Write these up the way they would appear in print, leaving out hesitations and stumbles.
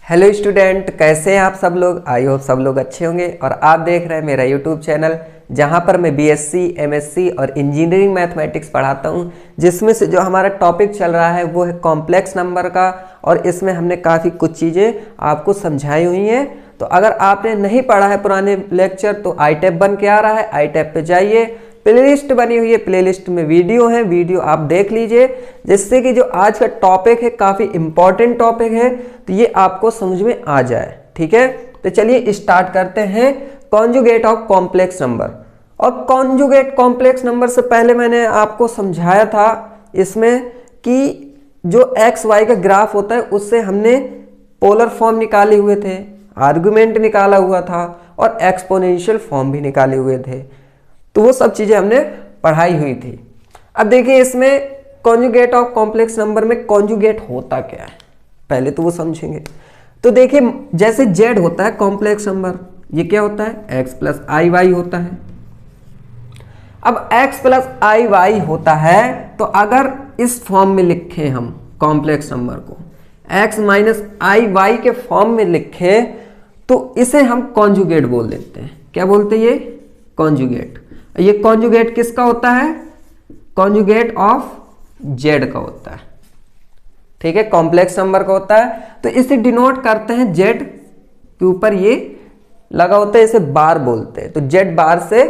Hello student, कैसे हैं आप सब लोग। आई होप सब लोग अच्छे होंगे और आप देख रहे हैं मेरा यूट्यूब चैनल जहां पर मैं बीएससी, एमएससी और इंजीनियरिंग मैथमेटिक्स पढ़ाता हूं, जिसमें से जो हमारा टॉपिक चल रहा है वो है कॉम्प्लेक्स नंबर का। और इसमें हमने काफ़ी कुछ चीज़ें आपको समझाई हुई हैं। तो अगर आपने नहीं पढ़ा है पुराने लेक्चर तो आई टैब बन के आ रहा है, आई टैब पे जाइए, प्लेलिस्ट बनी हुई है, प्लेलिस्ट में वीडियो है, वीडियो आप देख लीजिए, जिससे कि जो आज का टॉपिक है काफ़ी इंपॉर्टेंट टॉपिक है तो ये आपको समझ में आ जाए। ठीक है, तो चलिए स्टार्ट करते हैं कॉन्जुगेट ऑफ कॉम्प्लेक्स नंबर। और कॉन्जुगेट कॉम्प्लेक्स नंबर से पहले मैंने आपको समझाया था इसमें कि जो एक्स वाई का ग्राफ होता है उससे हमने पोलर फॉर्म निकाले हुए थे, आर्गुमेंट निकाला हुआ था और एक्सपोनेंशियल फॉर्म भी निकाले हुए थे। तो वो सब चीज़ें हमने पढ़ाई हुई थी। अब देखिए इसमें कॉन्जुगेट ऑफ कॉम्प्लेक्स नंबर में कॉन्जुगेट होता क्या है, पहले तो वो समझेंगे। तो देखिए जैसे z होता है कॉम्प्लेक्स नंबर, ये क्या होता है x प्लस आई वाई होता है। अब x प्लस आई वाई होता है तो अगर इस फॉर्म में लिखें हम कॉम्प्लेक्स नंबर को x माइनस आई वाई के फॉर्म में लिखें तो इसे हम कॉन्जुगेट बोल देते हैं। क्या बोलते हैं ये? कॉन्जुगेट। ये कॉन्जुगेट किसका होता है? कॉन्जुगेट ऑफ z का होता है। ठीक है, कॉम्प्लेक्स नंबर का होता है। तो इसे डिनोट करते हैं z के ऊपर ये लगा होता है, इसे बार बोलते हैं। तो z बार से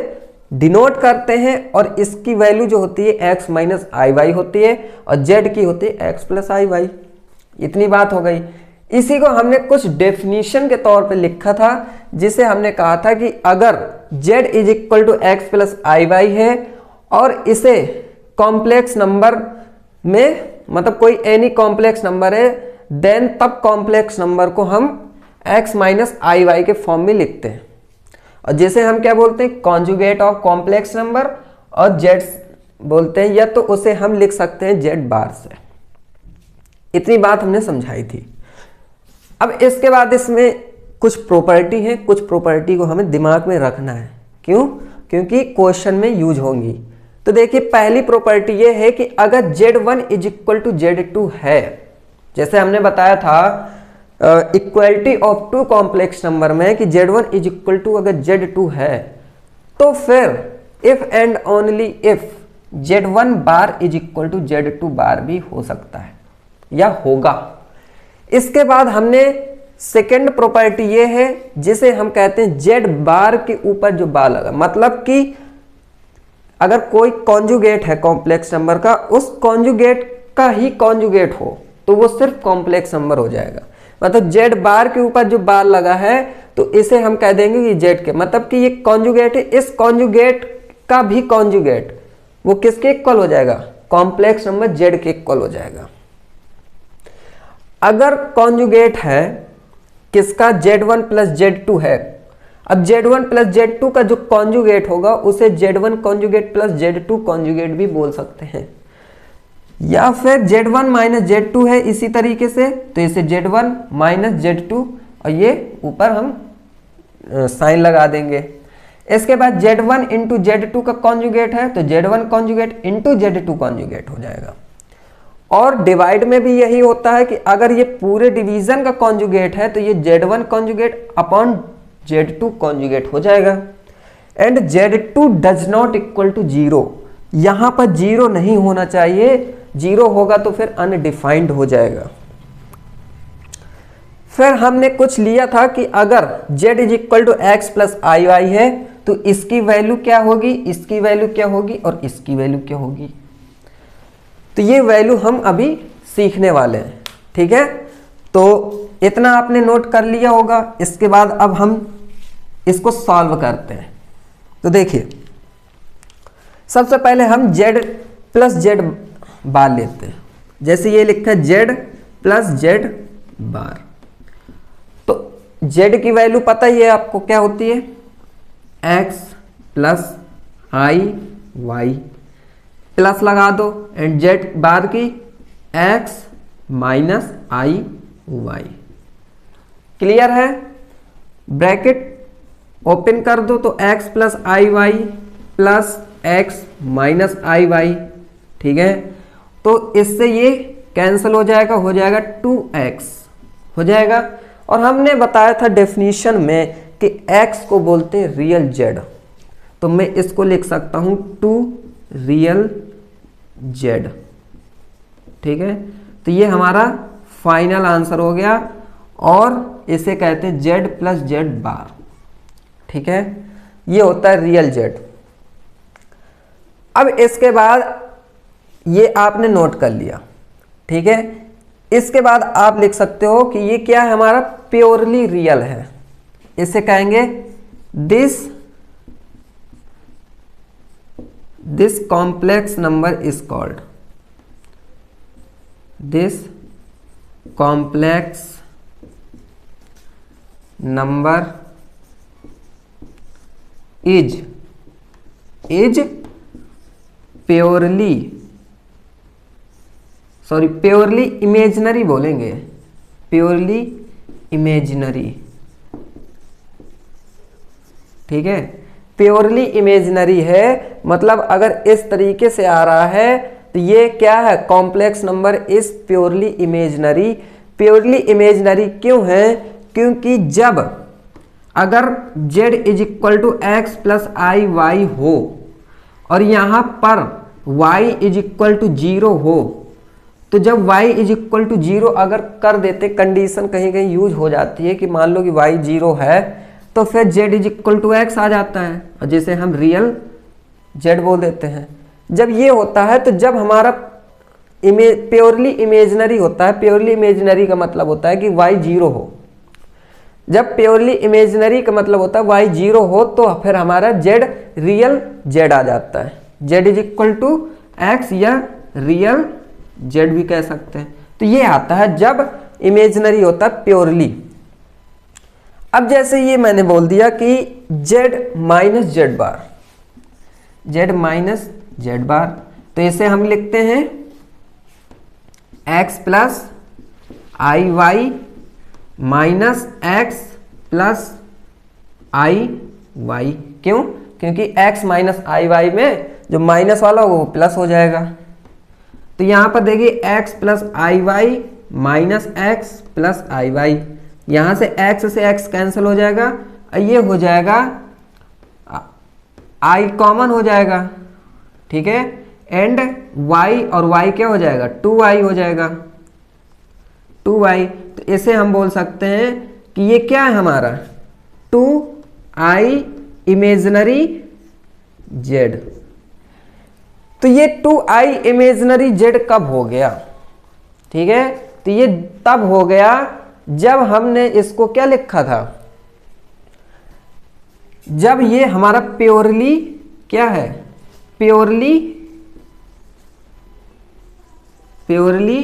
डिनोट करते हैं और इसकी वैल्यू जो होती है x माइनस आई वाई होती है और z की होती है x प्लस आई वाई। इतनी बात हो गई। इसी को हमने कुछ डेफिनेशन के तौर पे लिखा था, जिसे हमने कहा था कि अगर z is equal to x plus i y है और इसे कॉम्प्लेक्स नंबर में मतलब कोई एनी कॉम्प्लेक्स नंबर है, देन तब कॉम्प्लेक्स नंबर को हम x माइनस आई वाई के फॉर्म में लिखते हैं। और जैसे हम क्या बोलते हैं कॉन्जुगेट ऑफ कॉम्प्लेक्स नंबर और z बोलते हैं, या तो उसे हम लिख सकते हैं z बार से। इतनी बात हमने समझाई थी। अब इसके बाद इसमें कुछ प्रॉपर्टी है, कुछ प्रॉपर्टी को हमें दिमाग में रखना है। क्यों? क्योंकि क्वेश्चन में यूज होंगी। तो देखिए पहली प्रॉपर्टी ये है कि अगर z1 is equal to z2 है, जैसे हमने बताया था equality of two complex number में कि z1 इज इक्वल टू अगर z2 है तो फिर if and only if z1 bar is equal to z2 bar भी हो सकता है या होगा। इसके बाद हमने सेकेंड प्रॉपर्टी ये है जिसे हम कहते हैं z बार के ऊपर जो बार लगा, मतलब कि अगर कोई कॉन्जुगेट है कॉम्प्लेक्स नंबर का, उस कॉन्जुगेट का ही कॉन्जुगेट हो तो वो सिर्फ कॉम्प्लेक्स नंबर हो जाएगा। मतलब z बार के ऊपर जो बार लगा है तो इसे हम कह देंगे कि z के, मतलब कि ये कॉन्जुगेट है, इस कॉन्जुगेट का भी कॉन्जुगेट वो किसके इक्वल हो जाएगा? कॉम्प्लेक्स नंबर z के इक्वल हो जाएगा। अगर कॉन्जुगेट है किसका? z1 प्लस z2 है। अब z1 प्लस z2 का जो कॉन्जुगेट होगा उसे z1 conjugate plus z2 conjugate भी बोल सकते हैं, या फिर z1 माइनस z2 है इसी तरीके से तो इसे z1 माइनस z2 और ये ऊपर हम साइन लगा देंगे। इसके बाद z1 इंटू z2 का कॉन्जुगेट है तो z1 conjugate into z2 conjugate हो जाएगा। और डिवाइड में भी यही होता है कि अगर ये पूरे डिवीजन का कॉन्जुगेट है तो ये z1 conjugate upon z2 conjugate हो जाएगा। And z2 does not equal to 0, यहां पर 0 नहीं होना चाहिए, 0 होगा तो फिर अनडिफाइंड हो जाएगा। फिर हमने कुछ लिया था कि अगर z is equal to x plus i y है तो इसकी वैल्यू क्या होगी, इसकी वैल्यू क्या होगी और इसकी वैल्यू क्या होगी। तो ये वैल्यू हम अभी सीखने वाले हैं। ठीक है, तो इतना आपने नोट कर लिया होगा। इसके बाद अब हम इसको सॉल्व करते हैं। तो देखिए सबसे पहले हम z प्लस z बार लेते हैं। जैसे ये लिखा है z प्लस z बार, तो z की वैल्यू पता ही है आपको क्या होती है? x plus i Y, plus लगा दो एंड z बार की x minus i Y. Clear है? ब्रैकेट ओपन कर दो तो x plus i Y plus x minus i Y. ठीक है, तो इससे ये कैंसिल हो जाएगा 2x हो जाएगा। और हमने बताया था डेफिनेशन में कि x को बोलते हैं रियल z, तो मैं इसको लिख सकता हूं 2 रियल z। ठीक है, तो ये हमारा फाइनल आंसर हो गया और इसे कहते हैं z प्लस z बार। ठीक है, ये होता है रियल z। अब इसके बाद ये आपने नोट कर लिया। ठीक है, इसके बाद आप लिख सकते हो कि ये क्या है, हमारा प्योरली रियल है। इसे कहेंगे this complex number is called, this complex number is purely imaginary बोलेंगे, प्योरली इमेजिनरी। ठीक है, प्योरली इमेजिनरी है, मतलब अगर इस तरीके से आ रहा है तो ये क्या है, complex number is purely imaginary. Purely imaginary क्यों है, क्योंकि जब अगर z is equal to x plus i y हो और यहां पर y इज इक्वल टू 0 हो, तो जब y इज इक्वल टू 0 अगर कर देते, कंडीशन कहीं कहीं यूज हो जाती है कि मान लो कि y 0 है तो फिर z is equal to x आ जाता है, और जैसे हम रियल z बोल देते हैं। जब ये होता है तो जब हमारा प्योरली इमेजिनरी होता है, प्योरली इमेजिनरी का मतलब होता है कि y 0 हो। जब प्योरली इमेजिनरी का मतलब होता है y 0 हो तो फिर हमारा z रियल z आ जाता है, z is equal to x या रियल z भी कह सकते हैं। तो ये आता है जब इमेजिनरी होता है प्योरली। अब जैसे ये मैंने बोल दिया कि z माइनस जेड बार, z माइनस जेड बार, तो इसे हम लिखते हैं x plus i Y minus x plus i Y. क्यों, क्योंकि x माइनस आई वाई में जो माइनस वाला होगा वो प्लस हो जाएगा। तो यहां पर देखिए x plus i Y minus x plus i Y, यहां से x से x कैंसिल हो जाएगा, ये हो जाएगा i कॉमन हो जाएगा। ठीक है, एंड y और y क्या हो जाएगा, 2y हो जाएगा, 2y। तो इसे हम बोल सकते हैं कि ये क्या है हमारा 2i इमेजिनरी z। तो ये 2i इमेजिनरी z कब हो गया, ठीक है, तो ये तब हो गया जब हमने इसको क्या लिखा था, जब ये हमारा प्योरली क्या है, प्योरली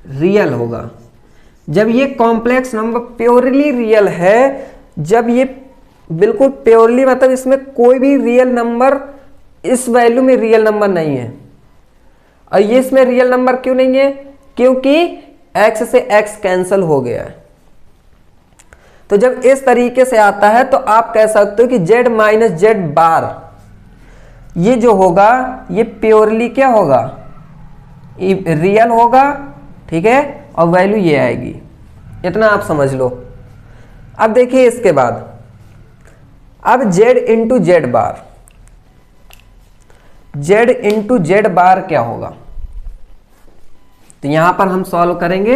रियल होगा। जब ये कॉम्प्लेक्स नंबर प्योरली रियल है, जब ये बिल्कुल प्योरली मतलब इसमें कोई भी रियल नंबर, इस वैल्यू में रियल नंबर नहीं है। और ये इसमें रियल नंबर क्यों नहीं है, क्योंकि x से x कैंसिल हो गया है। तो जब इस तरीके से आता है तो आप कह सकते हो कि z माइनस जेड बार ये जो होगा ये प्योरली क्या होगा, रियल होगा। ठीक है, और वैल्यू ये आएगी, इतना आप समझ लो। अब देखिए इसके बाद, अब z इंटू जेड बार, z इंटू जेड बार क्या होगा, तो यहां पर हम सॉल्व करेंगे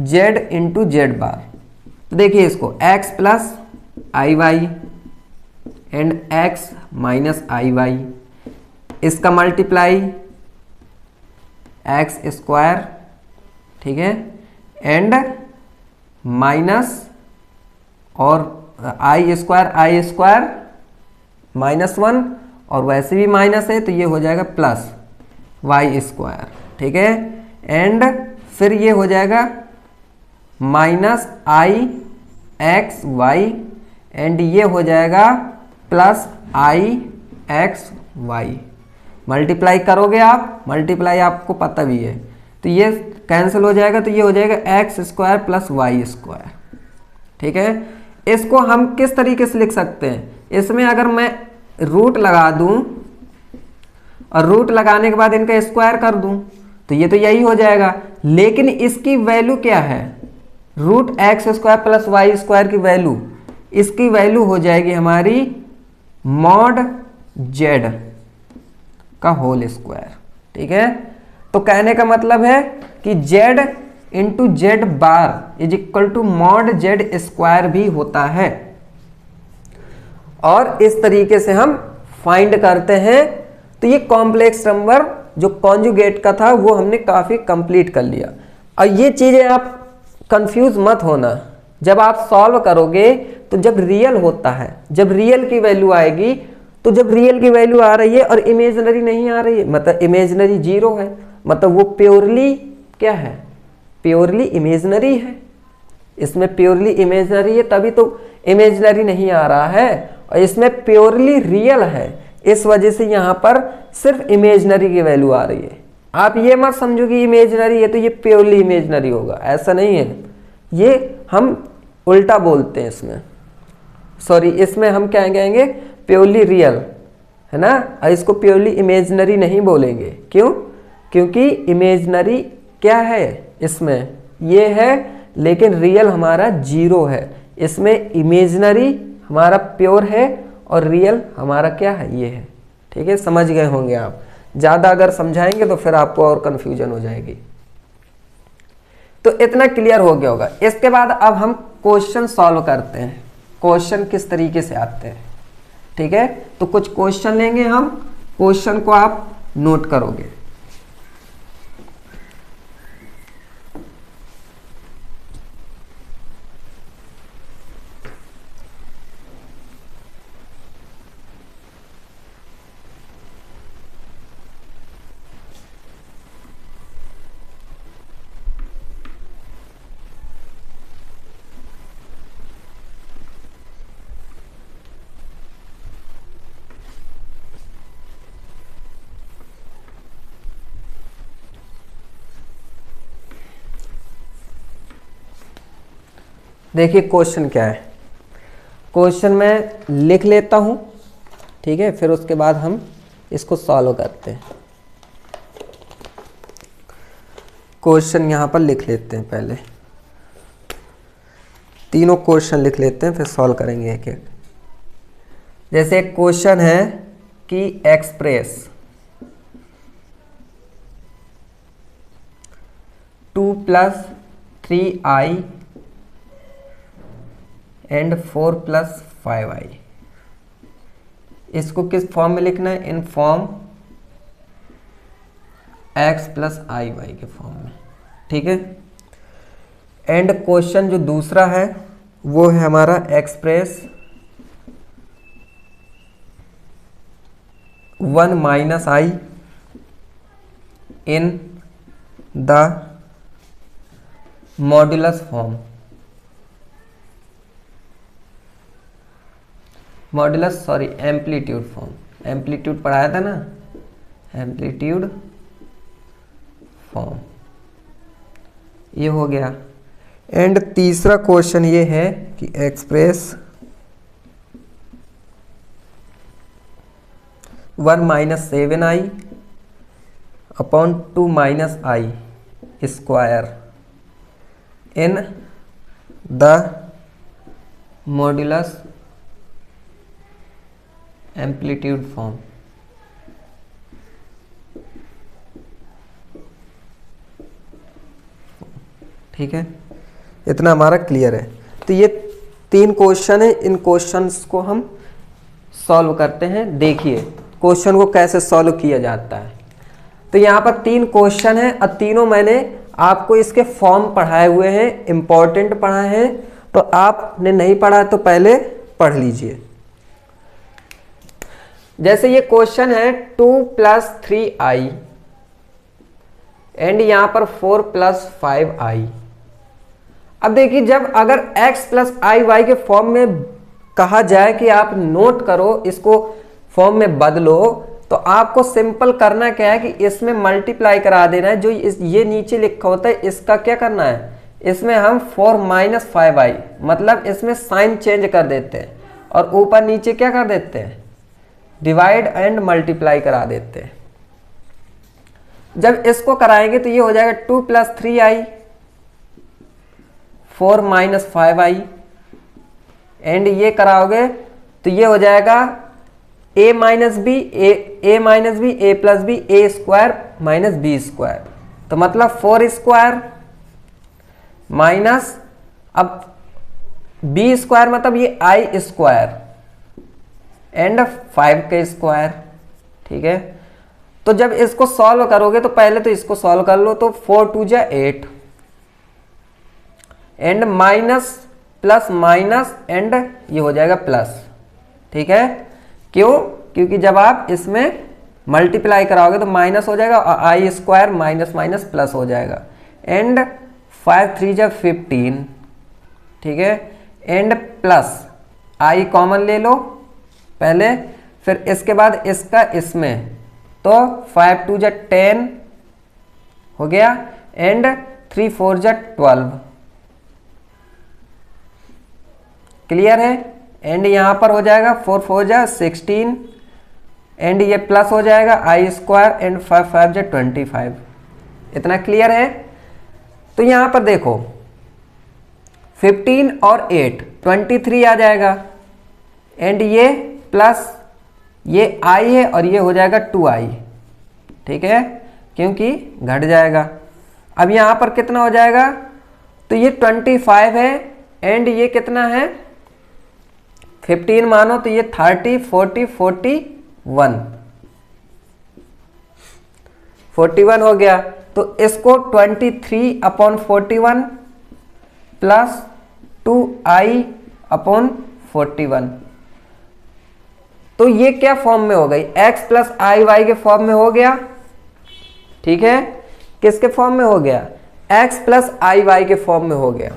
z इंटू जेड बार। तो देखिए इसको x plus i y and x minus i y, इसका मल्टीप्लाई एक्स स्क्वायर, ठीक है, एंड माइनस और आई स्क्वायर माइनस 1, और वैसे भी माइनस है तो ये हो जाएगा प्लस वाई स्क्वायर। ठीक है, एंड फिर ये हो जाएगा minus i x y, and ये हो जाएगा plus i x y. Multiply करोगे आप, मल्टीप्लाई आपको पता भी है, तो ये कैंसिल हो जाएगा, तो ये हो जाएगा x square plus Y square. ठीक है, इसको हम किस तरीके से लिख सकते हैं, इसमें अगर मैं रूट लगा दूं और रूट लगाने के बाद इनका स्क्वायर कर दूं तो ये तो यही हो जाएगा, लेकिन इसकी वैल्यू क्या है, root x square plus Y square की वैल्यू, इसकी वैल्यू हो जाएगी हमारी मॉड जेड का होल स्क्वायर। ठीक है, तो कहने का मतलब है कि z into z bar is equal to mod z square भी होता है। और इस तरीके से हम फाइंड करते हैं। तो ये कॉम्प्लेक्स नंबर जो कॉन्जुगेट का था वो हमने काफी कंप्लीट कर लिया। और ये चीजें आप कंफ्यूज मत होना, जब आप सॉल्व करोगे तो जब रियल होता है, जब रियल की वैल्यू आएगी, तो जब रियल की वैल्यू आ रही है और इमेजिनरी नहीं आ रही है, मतलब इमेजिनरी जीरो है, मतलब वो प्योरली क्या है, प्योरली इमेजिनरी है। इसमें प्योरली इमेजिनरी है तभी तो इमेजिनरी नहीं आ रहा है, और इसमें प्योरली रियल है, इस वजह से यहाँ पर सिर्फ इमेजिनरी की वैल्यू आ रही है। आप ये मत समझो कि इमेजिनरी है तो ये प्योरली इमेजिनरी होगा, ऐसा नहीं है। ये हम उल्टा बोलते हैं इसमें, सॉरी इसमें हम क्या कहेंगे, प्योरली रियल, है ना, और इसको प्योरली इमेजिनरी नहीं बोलेंगे। क्यों? क्योंकि इमेजिनरी क्या है इसमें, ये है, लेकिन रियल हमारा जीरो है। इसमें इमेजिनरी हमारा प्योर है और रियल हमारा क्या है, ये है। ठीक है, समझ गए होंगे आप। ज़्यादा अगर समझाएंगे तो फिर आपको और कन्फ्यूजन हो जाएगी। तो इतना क्लियर हो गया होगा। इसके बाद अब हम क्वेश्चन सॉल्व करते हैं, क्वेश्चन किस तरीके से आते हैं। ठीक है, तो कुछ क्वेश्चन लेंगे हम, क्वेश्चन को आप नोट करोगे। देखिए क्वेश्चन क्या है, क्वेश्चन मैं लिख लेता हूँ, ठीक है, फिर उसके बाद हम इसको सॉल्व करते हैं। क्वेश्चन यहाँ पर लिख लेते हैं, पहले तीनों क्वेश्चन लिख लेते हैं, फिर सॉल्व करेंगे एक एक। जैसे एक क्वेश्चन है कि एक्सप्रेस 2 + 3i एंड 4 + 5i, इसको किस फॉर्म में लिखना है, इन फॉर्म x + iy के फॉर्म में। ठीक है, एंड क्वेश्चन जो दूसरा है वो है हमारा express 1 - i in the modulus form, modulus sorry amplitude form, amplitude पढ़ाया था ना, एम्पलीट्यूड फॉर्म, ये हो गया। एंड तीसरा क्वेश्चन ये है कि express 1 - 7i upon 2 - i square in the modulus amplitude form. ठीक है, इतना हमारा क्लियर है। तो ये 3 क्वेश्चन है, इन क्वेश्चंस को हम सॉल्व करते हैं। देखिए क्वेश्चन को कैसे सॉल्व किया जाता है। तो यहाँ पर 3 क्वेश्चन है और तीनों मैंने आपको इसके फॉर्म पढ़ाए हुए हैं, इंपॉर्टेंट पढ़ाए हैं। तो आपने नहीं पढ़ा तो पहले पढ़ लीजिए। जैसे ये क्वेश्चन है 2 + 3i एंड यहां पर 4 + 5i। अब देखिए जब अगर x + iy के फॉर्म में कहा जाए कि आप नोट करो, इसको फॉर्म में बदलो, तो आपको सिंपल करना क्या है कि इसमें मल्टीप्लाई करा देना है। जो ये नीचे लिखा होता है इसका क्या करना है, इसमें हम 4 - 5i, मतलब इसमें साइन चेंज कर देते हैं और ऊपर नीचे क्या कर देते हैं, डिवाइड एंड मल्टीप्लाई करा देते हैं। जब इसको कराएंगे तो ये हो जाएगा 2 + 3i 4 - 5i एंड ये कराओगे तो ये हो जाएगा a - b a + b a² - b²। तो मतलब 4² माइनस, अब b² मतलब ये i² एंड 5 के स्क्वायर। ठीक है, तो जब इसको सॉल्व करोगे तो पहले तो इसको सॉल्व कर लो, तो 4 × 2 = 8 and minus plus minus and ये हो जाएगा प्लस। ठीक है, क्यों? क्योंकि जब आप इसमें मल्टीप्लाई कराओगे तो माइनस हो जाएगा और i² माइनस माइनस प्लस हो जाएगा एंड 5 × 3 = 15। ठीक है, एंड प्लस i कॉमन ले लो पहले, फिर इसके बाद इसका इसमें, तो 5 × 2 = 10 हो गया एंड 3 × 4 = 12। क्लियर है? एंड यहां पर हो जाएगा 4 × 4 = 16 एंड ये प्लस हो जाएगा i² एंड 5 × 5 = 25। इतना क्लियर है? तो यहां पर देखो 15 और 8 23 आ जाएगा एंड ये प्लस ये i है और ये हो जाएगा 2i। ठीक है, क्योंकि घट जाएगा। अब यहां पर कितना हो जाएगा? तो ये 25 है एंड ये कितना है 15 मानो तो ये 30 40 41 41 हो गया। तो इसको 23/41 प्लस 2i/41, तो ये क्या फॉर्म में हो गई? x + iy के फॉर्म में हो गया। ठीक है, किसके फॉर्म में हो गया? x + iy के फॉर्म में हो गया।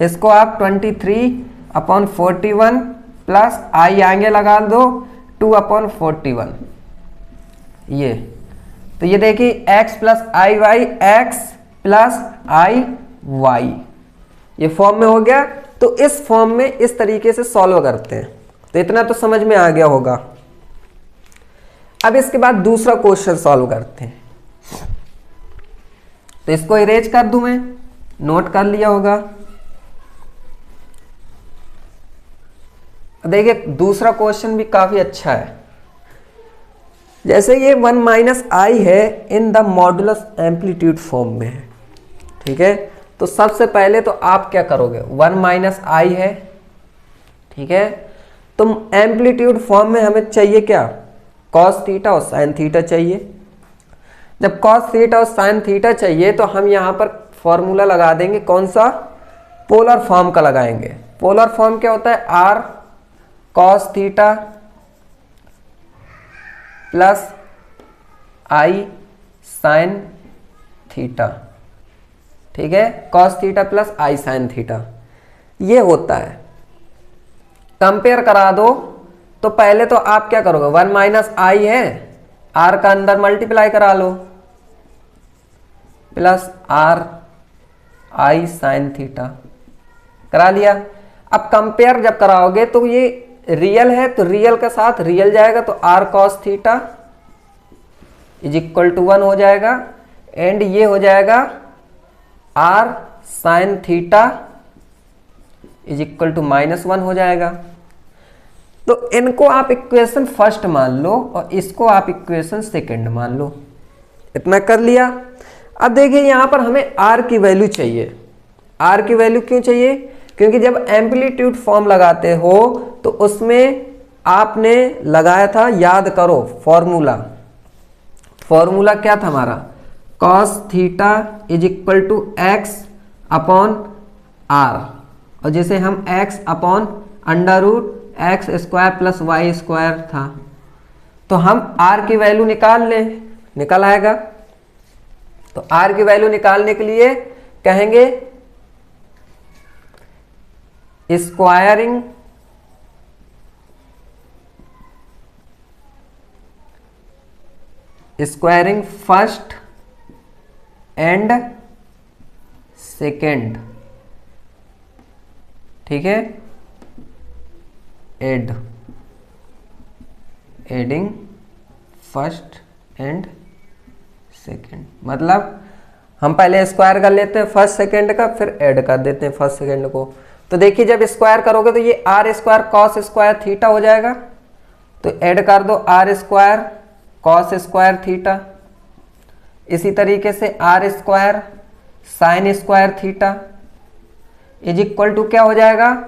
इसको आप 23/41 प्लस i आगे लगा दो 2/41, ये तो ये देखिए x + iy x + iy ये फॉर्म में हो गया। तो इस फॉर्म में इस तरीके से सॉल्व करते हैं। तो इतना तो समझ में आ गया होगा। अब इसके बाद दूसरा क्वेश्चन सॉल्व करते हैं। तो इसको इरेज कर दूं, मैं नोट कर लिया होगा। देखिए दूसरा क्वेश्चन भी काफी अच्छा है। जैसे ये 1 - i है in the modulus amplitude form में है। ठीक है, तो सबसे पहले तो आप क्या करोगे? 1 - i है। ठीक है, तो एम्पलीट्यूड फॉर्म में हमें चाहिए क्या? cos थीटा और sin थीटा चाहिए। जब cos थीटा और sin थीटा चाहिए तो हम यहां पर फॉर्मूला लगा देंगे। कौन सा? पोलर फॉर्म का लगाएंगे। पोलर फॉर्म क्या होता है? r cos theta plus i sin theta. ठीक है, cos theta plus i sin theta ये होता है। कंपेयर करा दो तो पहले तो आप क्या करोगे? 1 - i है, r का अंदर मल्टीप्लाई करा लो plus r i sin theta करा लिया। अब कंपेयर जब कराओगे तो ये रियल है तो रियल के साथ रियल जाएगा, तो r cos थीटा = 1 हो जाएगा एंड ये हो जाएगा r sin थीटा = -1 हो जाएगा। तो इनको आप इक्वेशन फर्स्ट मान लो और इसको आप इक्वेशन सेकंड मान लो। इतना कर लिया। अब देखिए यहां पर हमें r की वैल्यू चाहिए। r की वैल्यू क्यों चाहिए? क्योंकि जब एम्पलीट्यूड फॉर्म लगाते हो तो उसमें आपने लगाया था, याद करो फॉर्मूला। फॉर्मूला क्या था हमारा? cos थीटा = x/r और जैसे हम x/√x² + y² था, तो हम r की वैल्यू निकाल लें, निकल आएगा। तो r की वैल्यू निकालने के लिए कहेंगे स्क्वायरिंग फर्स्ट एंड सेकेंड। ठीक है, एडिंग फर्स्ट एंड सेकेंड, मतलब हम पहले स्क्वायर कर लेते हैं फर्स्ट सेकेंड का, फिर ऐड कर देते हैं फर्स्ट सेकेंड को। तो देखिए जब स्क्वायर करोगे तो ये r square cos square theta हो जाएगा, तो ऐड कर दो r square cos square theta. इसी तरीके से r square sine square theta is equal to क्या हो जाएगा,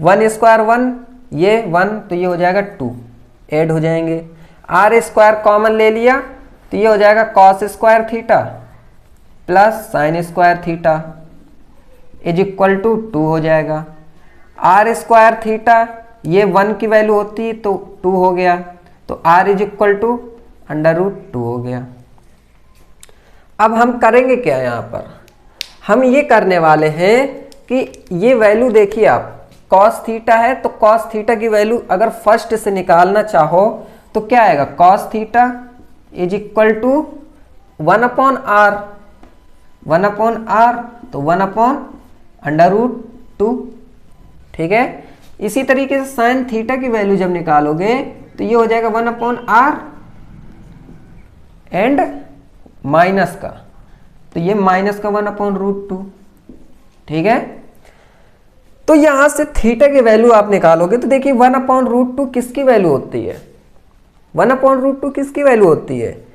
1 स्क्वायर 1, ये 1 तो ये हो जाएगा 2, ऐड हो जाएंगे। आर स्क्वायर कॉमन ले लिया तो ये हो जाएगा cos square theta plus sine square theta is equal to 2 हो जाएगा। आर स्क्वायर थीटा ये 1 की वैल्यू होती है तो 2 हो गया, तो आर इज इक्वल टू √2 हो गया। अब हम करेंगे क्या यहाँ पर, हम ये करने वाले हैं कि ये वैल्यू देखिए आप कॉस थीटा है तो कॉस थीटा की वैल्यू अगर फर्स्ट से निकालना चाहो तो क्या आएगा, cos theta is equal to 1/r, 1/r तो 1/√2, ठीक है। इसी तरीके से साइन थीटा की वैल्यू जब निकालोगे तो ये हो जाएगा 1/r एंड माइनस का, तो ये माइनस का 1/√2, ठीक है। तो यहां से थीटा की वैल्यू आप निकालोगे तो देखिए 1/√2 किसकी वैल्यू होती है, 1/√2 किसकी वैल्यू होती है,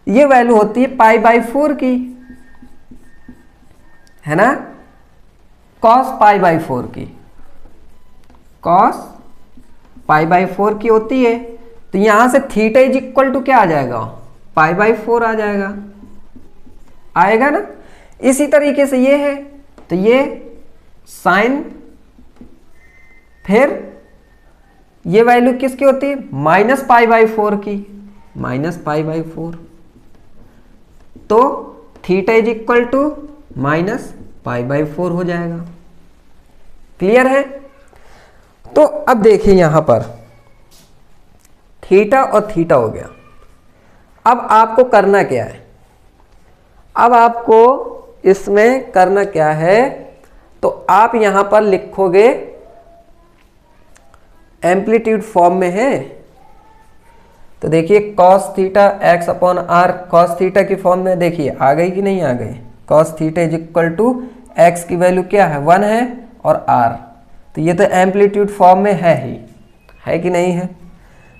ये वैल्यू होती है π/4 की, है ना, cos π/4 की, cos π/4 की होती है। तो यहां से थीटा इज इक्वल टू क्या आ जाएगा, π/4 आ जाएगा, आएगा ना। इसी तरीके से ये है तो ये साइन, फिर ये वैल्यू किसकी होती है, -π/4 की, -π/4, तो थीटा इज इक्वल टू -π/4 हो जाएगा। क्लियर है। तो अब देखिए यहां पर थीटा और थीटा हो गया। अब आपको करना क्या है, अब आपको इसमें करना क्या है, तो आप यहां पर लिखोगे एम्पलीट्यूड फॉर्म में है, तो देखिए cos theta x/r, cos theta की फॉर्म में देखिए आ गई कि नहीं आ गई, cos theta is equal to x की वैल्यू क्या है 1 है और r, तो ये तो एम्पलीट्यूड फॉर्म में है ही, है कि नहीं है,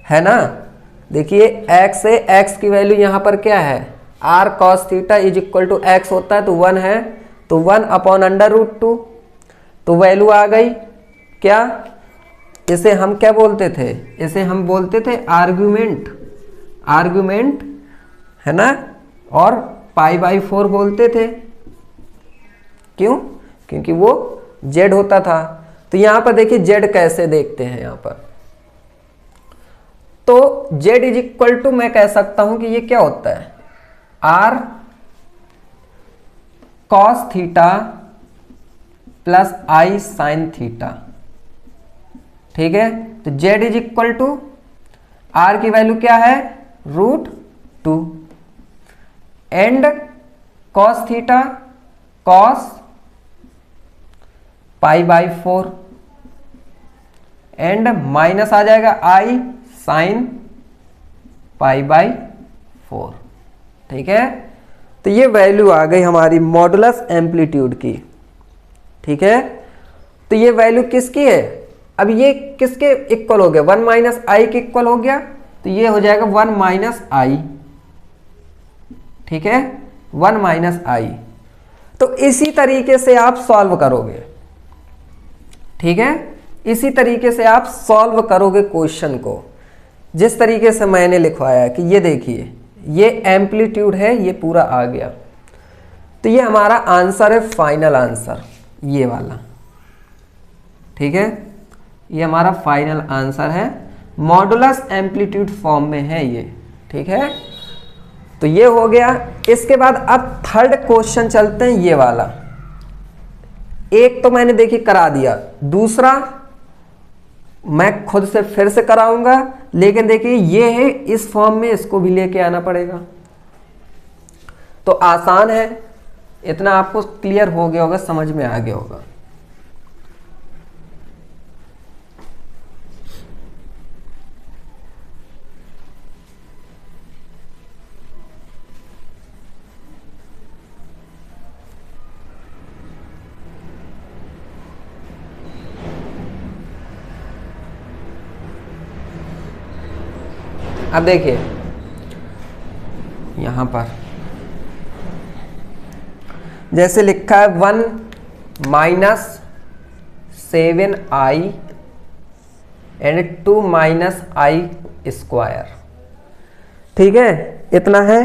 है ना। देखिए x से x की वैल्यू यहां पर क्या है, r cos theta is equal to x होता है तो 1 है, तो 1/√2, तो वैल्यू आ गई क्या, इसे हम क्या बोलते थे, इसे हम बोलते थे आर्गुमेंट, आर्गुमेंट है ना, और π/4 बोलते थे, क्यों, क्योंकि वो z होता था। तो यहां पर देखिए z कैसे देखते हैं यहां पर, तो z इज इक्वल टू मैं कह सकता हूं कि ये क्या होता है, r cos theta plus i sin theta, ठीक है। तो z is equal to r की वैल्यू क्या है √2 and cos theta cos π/4 and minus आ जाएगा i sin π/4, ठीक है। तो ये वैल्यू आ गई हमारी मॉडुलस एम्पलीट्यूड की, ठीक है। तो ये वैल्यू किसकी है, अब ये किसके इक्वल हो गया, 1 - i के इक्वल हो गया, तो ये हो जाएगा 1 - i, ठीक है, 1 - i। तो इसी तरीके से आप सॉल्व करोगे, ठीक है, इसी तरीके से आप सॉल्व करोगे क्वेश्चन को, जिस तरीके से मैंने लिखवाया कि ये देखिए ये एम्पलीट्यूड है, ये पूरा आ गया, तो ये हमारा आंसर है, फाइनल आंसर ये वाला, ठीक है, ये हमारा फाइनल आंसर है, मॉडुलस एम्पलीट्यूड फॉर्म में है ये, ठीक है। तो ये हो गया। इसके बाद अब थर्ड क्वेश्चन चलते हैं, ये वाला, एक तो मैंने देखिए करा दिया, दूसरा मैं खुद से फिर से कराऊंगा, लेकिन देखिए ये है इस फॉर्म में, इसको भी लेके आना पड़ेगा। तो आसान है, इतना आपको क्लियर हो गया होगा, समझ में आ गया होगा। अब देखिए यहां पर जैसे लिखा है 1 minus 7i and 2 minus I square, ठीक है, इतना है।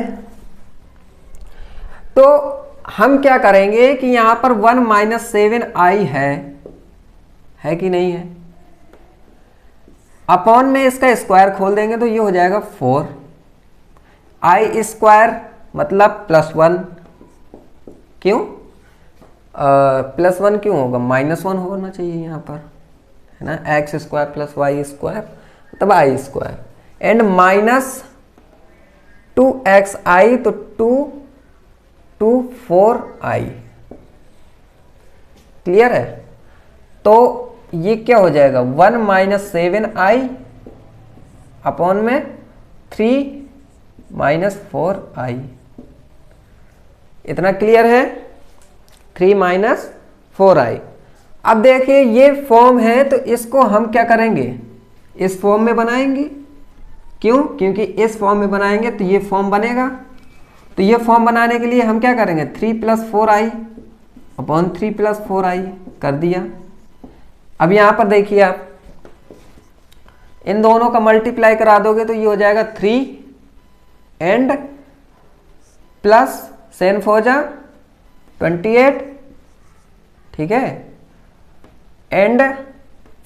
तो हम क्या करेंगे कि यहां पर 1 माइनस 7i है कि नहीं है, अपॉन में इसका स्क्वायर खोल देंगे तो ये हो जाएगा 4 आई स्क्वायर मतलब +1, क्यों +1 क्यों होगा, -1 होना चाहिए यहाँ पर, है ना, x square plus Y square मतलब आई स्क्वायर एंड -2xi तो 2 4i, क्लियर है। तो ये क्या हो जाएगा 1 माइनस 7i अपॉन में 3 माइनस 4i, इतना क्लियर है, 3 माइनस 4i। अब देखिए ये फॉर्म है तो इसको हम क्या करेंगे, इस फॉर्म में बनाएंगे, क्यों, क्योंकि इस फॉर्म में बनाएंगे तो ये फॉर्म बनेगा। तो ये फॉर्म बनाने के लिए हम क्या करेंगे 3 + 4i अपॉन 3 + 4i कर दिया। अब यहां पर देखिए आप इन दोनों का मल्टीप्लाई करा दोगे तो ये हो जाएगा 3 एंड प्लस 7 4 जा 28, ठीक है, एंड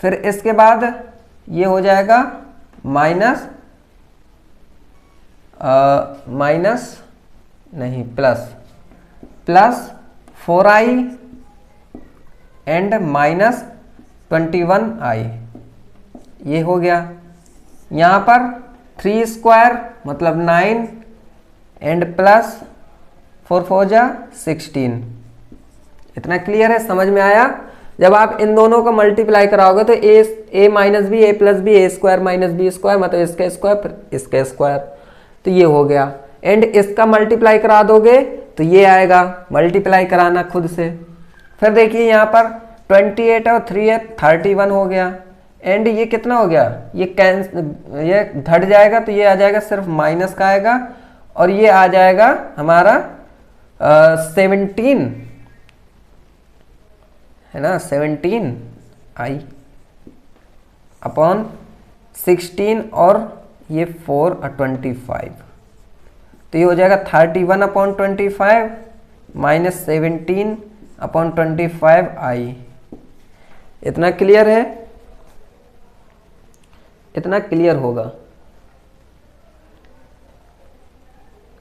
फिर इसके बाद ये हो जाएगा प्लस 4i एंड -21i, ये हो गया। यहाँ पर 3 स्क्वायर मतलब 9 एंड प्लस 4 4 जा 16, इतना क्लियर है, समझ में आया। जब आप इन दोनों का मल्टीप्लाई कराओगे तो a minus B a plus B a square minus B square मतलब इसका स्क्वायर फिर इसका स्क्वायर, तो ये हो गया। एंड इसका मल्टीप्लाई करा दोगे तो ये आएगा, मल्टीप्लाई कराना खुद से। फिर देखिए यहाँ पर 28 और 3 है 31 हो गया, एंड ये कितना हो गया, ये घट जाएगा तो ये आ जाएगा सिर्फ माइनस का आएगा और ये आ जाएगा हमारा 17, है ना, 17i अपॉन 16 और ये 4 और 25, तो ये हो जाएगा 31 अपॉन 25 माइनस 17 अपॉन 25i, इतना क्लियर है, इतना क्लियर होगा,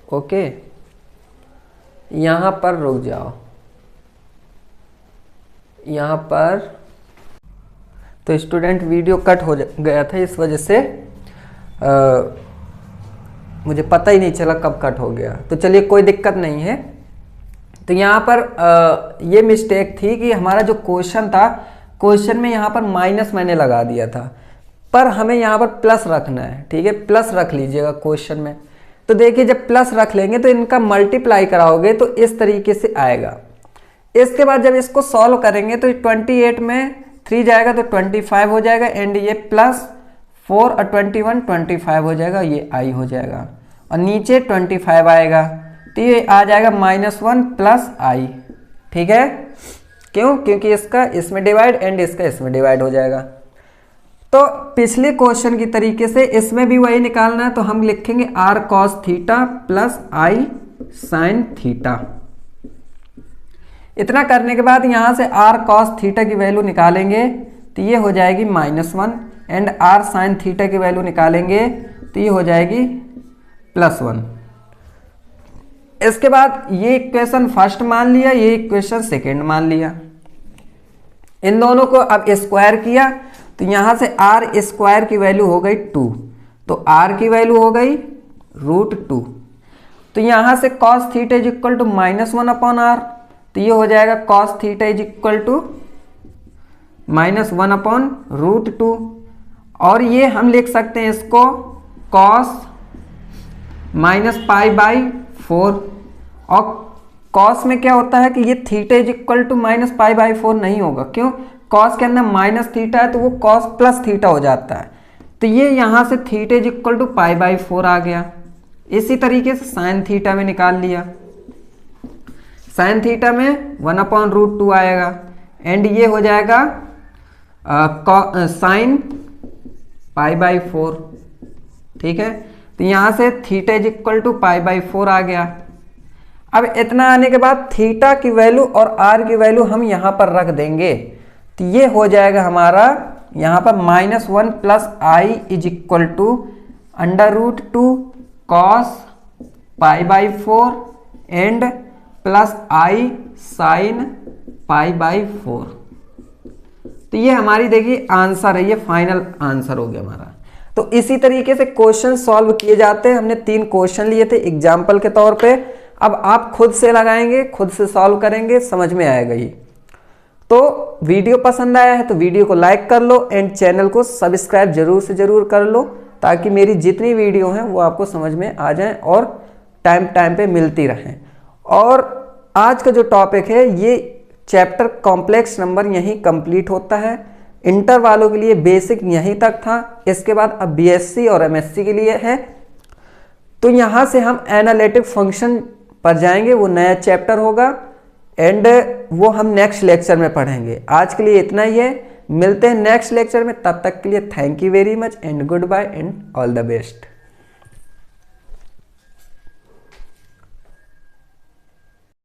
ओके। यहां पर रुक जाओ, यहाँ पर तो स्टूडेंट वीडियो कट हो गया था, इस वजह से मुझे पता ही नहीं चला कब कट हो गया, तो चलिए कोई दिक्कत नहीं है। तो यहाँ पर ये मिस्टेक थी कि हमारा जो क्वेश्चन था, क्वेश्चन में यहाँ पर माइनस मैंने लगा दिया था, पर हमें यहाँ पर प्लस रखना है, ठीक है, प्लस रख लीजिएगा क्वेश्चन में। तो देखिए जब प्लस रख लेंगे तो इनका मल्टीप्लाई कराओगे तो इस तरीके से आएगा। इसके बाद जब इसको सॉल्व करेंगे तो 28 में 3 जाएगा तो 25 हो जाएगा, एंड ये प्लस 4 और 21 25 हो जाएगा, ये i हो जाएगा, और नीचे 25 आएगा तो ये आ जाएगा -1 प्लस i, ठीक है, क्यों, क्योंकि इसका इसमें डिवाइड एंड इसका इसमें डिवाइड हो जाएगा। तो पिछले क्वेश्चन की तरीके से इसमें भी वही निकालना है, तो हम लिखेंगे r cos theta plus i sin theta. इतना करने के बाद यहां से r cos थीटा की वैल्यू निकालेंगे तो ये हो जाएगी -1, एंड r sin थीटा की वैल्यू निकालेंगे तो ये हो जाएगी +1। इसके बाद ये इक्वेशन फर्स्ट मान लिया, ये इक्वेशन सेकेंड मान लिया, इन दोनों को अब स्क्वायर किया तो यहां से r स्क्वायर की वैल्यू हो गई 2, तो r की वैल्यू हो गई √2, तो यहां से cos theta is equal to -1 upon r, तो ये हो जाएगा cos theta is equal to -1 upon √2, और ये हम लिख सकते हैं इसको cos -π/4, और cos में क्या होता है कि ये थीटा इज इक्वल टू -π/4 नहीं होगा, क्यों, cos के अंदर माइनस थीटा है तो वो cos प्लस थीटा हो जाता है, तो ये यहाँ से थीटा इज इक्वल टू π/4 आ गया। इसी तरीके से साइन थीटा में निकाल लिया, साइन थीटा में 1/√2 आएगा एंड ये हो जाएगा साइन π/4। ठीक है, तो यहाँ से थीटा इज इक्वल टू π/4 आ गया। अब इतना आने के बाद थीटा की वैल्यू और आर की वैल्यू हम यहाँ पर रख देंगे, तो ये हो जाएगा हमारा यहाँ पर -1 plus i is equal to √2 cos π/4 and plus i sine π/4। तो ये हमारी देखिए आंसर है, ये फाइनल आंसर हो गया हमारा। तो इसी तरीके से क्वेश्चन सॉल्व किए जाते हैं। हमने 3 क्वेश्चन लिए थे एग्जाम्पल के तौर पे। अब आप खुद से लगाएंगे, खुद से सॉल्व करेंगे, समझ में आएगा ये। तो वीडियो पसंद आया है तो वीडियो को लाइक कर लो एंड चैनल को सब्सक्राइब जरूर से जरूर कर लो, ताकि मेरी जितनी वीडियो हैं वो आपको समझ में आ जाएं और टाइम पे मिलती रहें। और आज का जो टॉपिक है ये चैप्टर कॉम्प्लेक्स नंबर यहीं कंप्लीट होता है। इंटर वालों के लिए बेसिक यहीं तक था, इसके बाद अब बीएससी और एमएससी के लिए है। तो यहाँ से हम एनालिटिक फंक्शन पर जाएंगे, वो नया चैप्टर होगा एंड वो हम नेक्स्ट लेक्चर में पढ़ेंगे। आज के लिए इतना ही है, मिलते हैं नेक्स्ट लेक्चर में। तब तक के लिए thank you very much and goodbye and all the best.